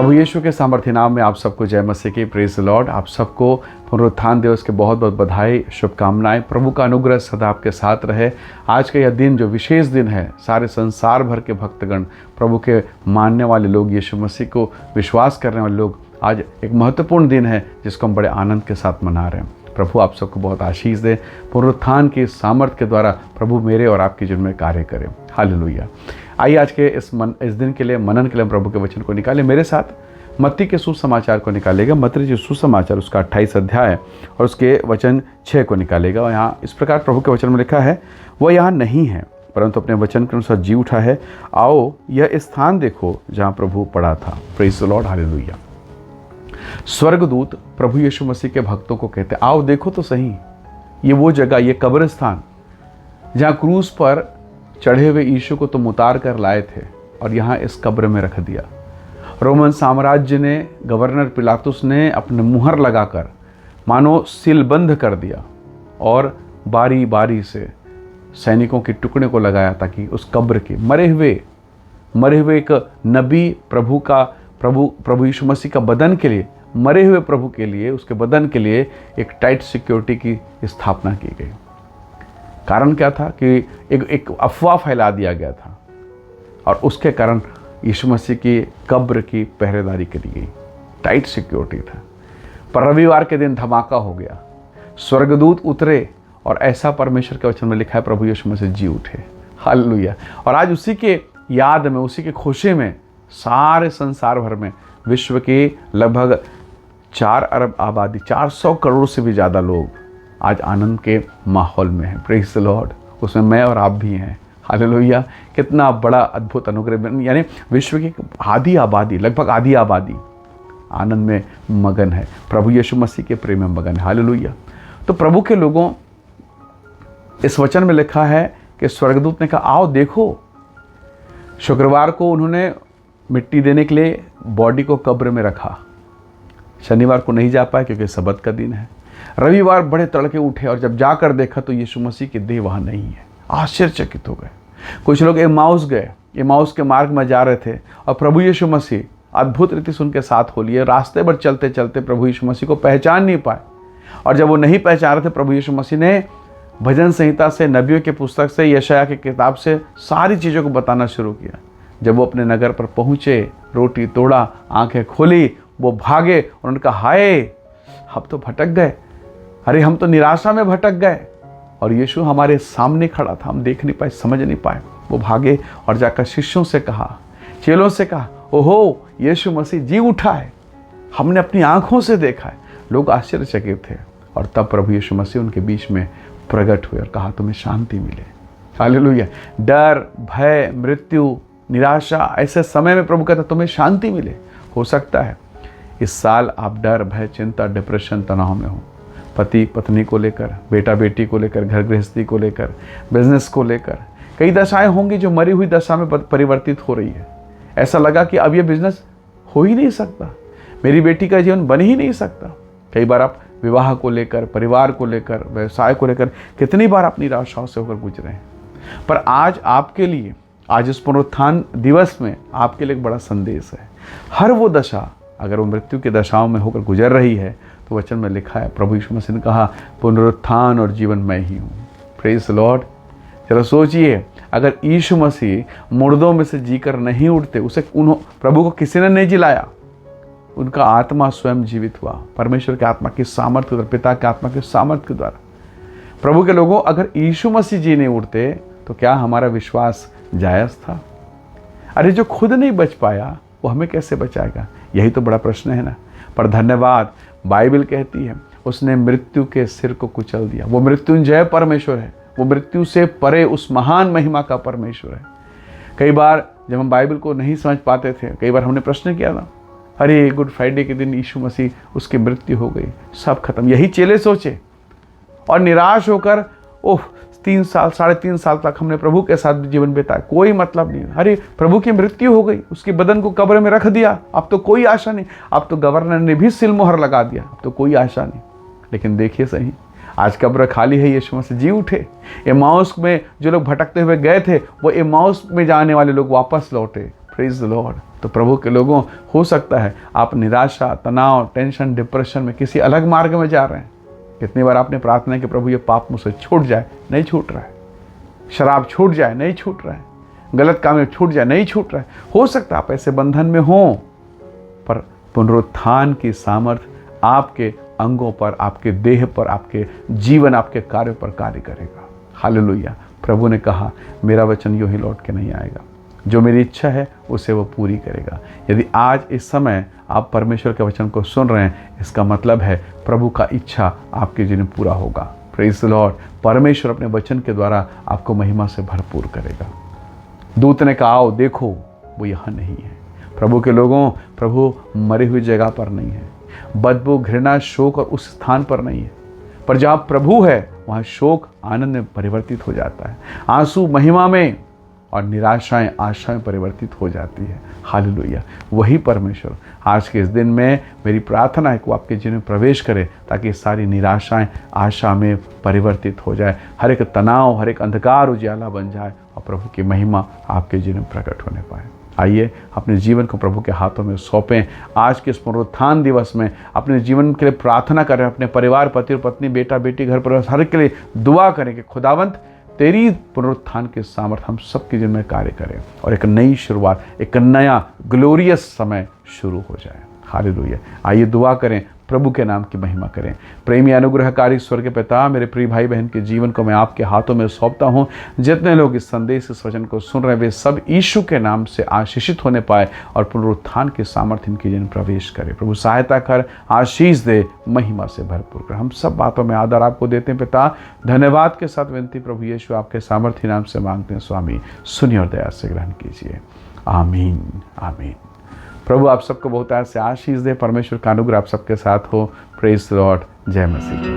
प्रभु यीशु के सामर्थ्य नाम में आप सबको जय मसीह की, प्रेज द लॉर्ड। आप सबको पुनरुत्थान दिवस के बहुत बहुत बधाई, शुभकामनाएं। प्रभु का अनुग्रह सदा आपके साथ रहे। आज का यह दिन जो विशेष दिन है, सारे संसार भर के भक्तगण, प्रभु के मानने वाले लोग, यीशु मसीह को विश्वास करने वाले लोग, आज एक महत्वपूर्ण दिन है जिसको हम बड़े आनंद के साथ मना रहे हैं। प्रभु आप सबको बहुत आशीष दे। पुनरुत्थान की सामर्थ्य के द्वारा प्रभु मेरे और आपके जीवन में कार्य करें। हालेलुया। आइए आज के इस दिन के लिए, मनन के लिए, हम प्रभु के वचन को निकालें। मेरे साथ मत्ती के सुसमाचार को निकालेगा। मत्ती जो सुसमाचार उसका 28 अध्याय और उसके वचन 6 को निकालेगा। और यहाँ इस प्रकार प्रभु के वचन में लिखा है, वह यहाँ नहीं है परंतु अपने वचन के अनुसार जी उठा है। आओ यह स्थान देखो जहाँ प्रभु पड़ा था। Praise the Lord, hallelujah. स्वर्गदूत प्रभु यीशु मसीह के भक्तों को कहते, आओ देखो तो सही, ये वो जगह, ये कब्रिस्तान जहाँ क्रूस पर चढ़े हुए यीशु को तुम उतार कर लाए थे और यहाँ इस कब्र में रख दिया। रोमन साम्राज्य ने, गवर्नर पिलातुस ने अपने मुहर लगाकर मानो सीलबंद कर दिया और बारी बारी से सैनिकों के टुकड़े को लगाया ताकि उस कब्र के मरे हुए एक नबी प्रभु यीशु मसीह का बदन के लिए, मरे हुए प्रभु के लिए, उसके बदन के लिए एक टाइट सिक्योरिटी की स्थापना की गई। कारण क्या था कि एक अफवाह फैला दिया गया था और उसके कारण यीशु मसीह की कब्र की पहरेदारी करी गई। टाइट सिक्योरिटी था। पर रविवार के दिन धमाका हो गया, स्वर्गदूत उतरे और ऐसा परमेश्वर के वचन में लिखा है, प्रभु यीशु मसीह जी उठे। हालेलुया। और आज उसी के याद में, उसी के खुशी में सारे संसार भर में, विश्व की लगभग 4 अरब आबादी, 400 करोड़ से भी ज़्यादा लोग आज आनंद के माहौल में हैं। Praise the Lord. उसमें मैं और आप भी हैं। हालेलुया। कितना बड़ा अद्भुत अनुग्रह, यानी विश्व की आधी आबादी, लगभग आधी आबादी आनंद में मगन है, प्रभु यीशु मसीह के प्रेम में मगन है। हालेलुया। तो प्रभु के लोगों, इस वचन में लिखा है कि स्वर्गदूत ने कहा, आओ देखो। शुक्रवार को उन्होंने मिट्टी देने के लिए बॉडी को कब्र में रखा। शनिवार को नहीं जा पाए क्योंकि सबत का दिन है। रविवार बड़े तड़के उठे और जब जाकर देखा तो यीशु मसीह की देह वहाँ नहीं है। आश्चर्यचकित हो गए। कुछ लोग एमाउस गए, एमाउस के मार्ग में जा रहे थे और प्रभु यीशु मसीह अद्भुत रीति से उनके साथ हो लिए। रास्ते पर चलते चलते प्रभु यीशु मसीह को पहचान नहीं पाए और जब वो नहीं पहचान रहे थे, प्रभु यीशु मसीह ने भजन संहिता से, नबियों के पुस्तक से, यशायाह की किताब से सारी चीज़ों को बताना शुरू किया। जब वो अपने नगर पर पहुँचे, रोटी तोड़ा, आंखें खोली, वो भागे और उन्होंने कहा, हाय हम तो भटक गए, अरे हम तो निराशा में भटक गए और यीशु हमारे सामने खड़ा था, हम देख नहीं पाए, समझ नहीं पाए। वो भागे और जाकर शिष्यों से कहा, चेलों से कहा, ओहो यीशु मसीह जी उठा है, हमने अपनी आंखों से देखा है। लोग आश्चर्यचकित थे और तब प्रभु यीशु मसीह उनके बीच में प्रकट हुए और कहा, तुम्हें शांति मिले। हालेलुया। डर, भय, मृत्यु, निराशा, ऐसे समय में प्रभु कहता तुम्हें शांति मिले। हो सकता है इस साल आप डर, भय, चिंता, डिप्रेशन, तनाव में हो, पति पत्नी को लेकर, बेटा बेटी को लेकर, घर गृहस्थी को लेकर, बिजनेस को लेकर। कई दशाएं होंगी जो मरी हुई दशा में परिवर्तित हो रही है। ऐसा लगा कि अब ये बिजनेस हो ही नहीं सकता, मेरी बेटी का जीवन बन ही नहीं सकता। कई बार आप विवाह को लेकर, परिवार को लेकर, व्यवसाय को लेकर कितनी बार आप निराशाओं से होकर गुजरे हैं। पर आज आपके लिए, आज इस पुनरुत्थान दिवस में आपके लिए एक बड़ा संदेश है। हर वो दशा, अगर वो मृत्यु की दशाओं में होकर गुजर रही है तो वचन में लिखा है, प्रभु यीशु मसीह ने कहा, पुनरुत्थान और जीवन मैं ही हूँ। Praise the Lord. चलो सोचिए, अगर यीशु मसीह मुर्दों में से जीकर नहीं उठते, उसे प्रभु को किसी ने नहीं जिलाया, उनका आत्मा स्वयं जीवित हुआ परमेश्वर के आत्मा की सामर्थ्य के द्वारा, पिता के आत्मा के सामर्थ्य के द्वारा। प्रभु के लोगों, अगर यीशु मसीह जी नहीं उठते तो क्या हमारा विश्वास जायज़ था? अरे जो खुद नहीं बच पाया वो हमें कैसे बचाएगा? यही तो बड़ा प्रश्न है ना। पर धन्यवाद, बाइबल कहती है उसने मृत्यु के सिर को कुचल दिया। वो मृत्युंजय परमेश्वर है, वो मृत्यु से परे उस महान महिमा का परमेश्वर है। कई बार जब हम बाइबल को नहीं समझ पाते थे, कई बार हमने प्रश्न किया ना, अरे गुड फ्राइडे के दिन यीशु मसीह, उसकी मृत्यु हो गई, सब खत्म। यही चेले सोचे और निराश होकर, ओह 3 साल, 3.5 साल तक हमने प्रभु के साथ जीवन बिताया, कोई मतलब नहीं। अरे प्रभु की मृत्यु हो गई, उसके बदन को कब्र में रख दिया, अब तो कोई आशा नहीं। अब तो गवर्नर ने भी सिलमोहर लगा दिया, अब तो कोई आशा नहीं। लेकिन देखिए सही, आज कब्र खाली है, यीशु मसीह जी उठे। एमाउस में जो लोग भटकते हुए गए थे, वो एमाउस में जाने वाले लोग वापस लौटे। Praise the Lord. तो प्रभु के लोगों, हो सकता है आप निराशा, तनाव, टेंशन, डिप्रेशन में किसी अलग मार्ग में जा रहे हैं। कितनी बार आपने प्रार्थना की प्रभु ये पाप मुझसे छूट जाए, नहीं छूट रहा है। शराब छूट जाए, नहीं छूट रहा है। गलत काम में छूट जाए, नहीं छूट रहा है। हो सकता है आप ऐसे बंधन में हों, पर पुनरुत्थान की सामर्थ्य आपके अंगों पर, आपके देह पर, आपके जीवन, आपके कार्य पर कार्य करेगा। हालेलुया। प्रभु ने कहा मेरा वचन यूं ही लौट के नहीं आएगा, जो मेरी इच्छा है उसे वो पूरी करेगा। यदि आज इस समय आप परमेश्वर के वचन को सुन रहे हैं, इसका मतलब है प्रभु का इच्छा आपके जीवन में पूरा होगा। Praise the Lord. परमेश्वर अपने वचन के द्वारा आपको महिमा से भरपूर करेगा। दूत ने कहा आओ देखो, वो यहाँ नहीं है। प्रभु के लोगों, प्रभु मरी हुई जगह पर नहीं है, बदबू, घृणा, शोक और उस स्थान पर नहीं है। पर जहाँ प्रभु है वहाँ शोक आनंद में परिवर्तित हो जाता है, आंसू महिमा में, और निराशाएं आशाएं परिवर्तित हो जाती है। हालेलुया। वही परमेश्वर आज के इस दिन में मेरी प्रार्थना है कि वो आपके जीवन में प्रवेश करे, ताकि सारी निराशाएं आशा में परिवर्तित हो जाए, हर एक तनाव, हर एक अंधकार उजाला बन जाए और प्रभु की महिमा आपके जीवन में प्रकट होने पाए। आइए अपने जीवन को प्रभु के हाथों में सौंपें। आज के इस पुनरुत्थान दिवस में अपने जीवन के लिए प्रार्थना करें, अपने परिवार, पति और पत्नी, बेटा बेटी, घर परिवार, हर के लिए दुआ करें कि खुदावंत तेरी पुनरुत्थान के सामर्थ्य हम सबके जीवन में कार्य करें और एक नई शुरुआत, एक नया ग्लोरियस समय शुरू हो जाए। हालेलुया। आइए दुआ करें, प्रभु के नाम की महिमा करें। प्रेमी अनुग्रहकारी स्वर्ग के पिता, मेरे प्रिय भाई बहन के जीवन को मैं आपके हाथों में सौंपता हूँ। जितने लोग इस संदेश, इस वचन को सुन रहे हैं, वे सब यीशु के नाम से आशीषित होने पाए और पुनरुत्थान के सामर्थ्य इनके जीवन प्रवेश करे। प्रभु सहायता कर, आशीष दे, महिमा से भरपूर कर। हम सब बातों में आदर आपको देते हैं पिता। धन्यवाद के साथ विनती प्रभु यीशु आपके सामर्थ्य नाम से मांगते हैं। स्वामी सुनिए और दया से ग्रहण कीजिए। आमीन, आमीन। प्रभु आप सबको बहुत से आशीष दे। परमेश्वर का अनुग्रह आप सबके साथ हो। Praise the Lord. जय मसीह।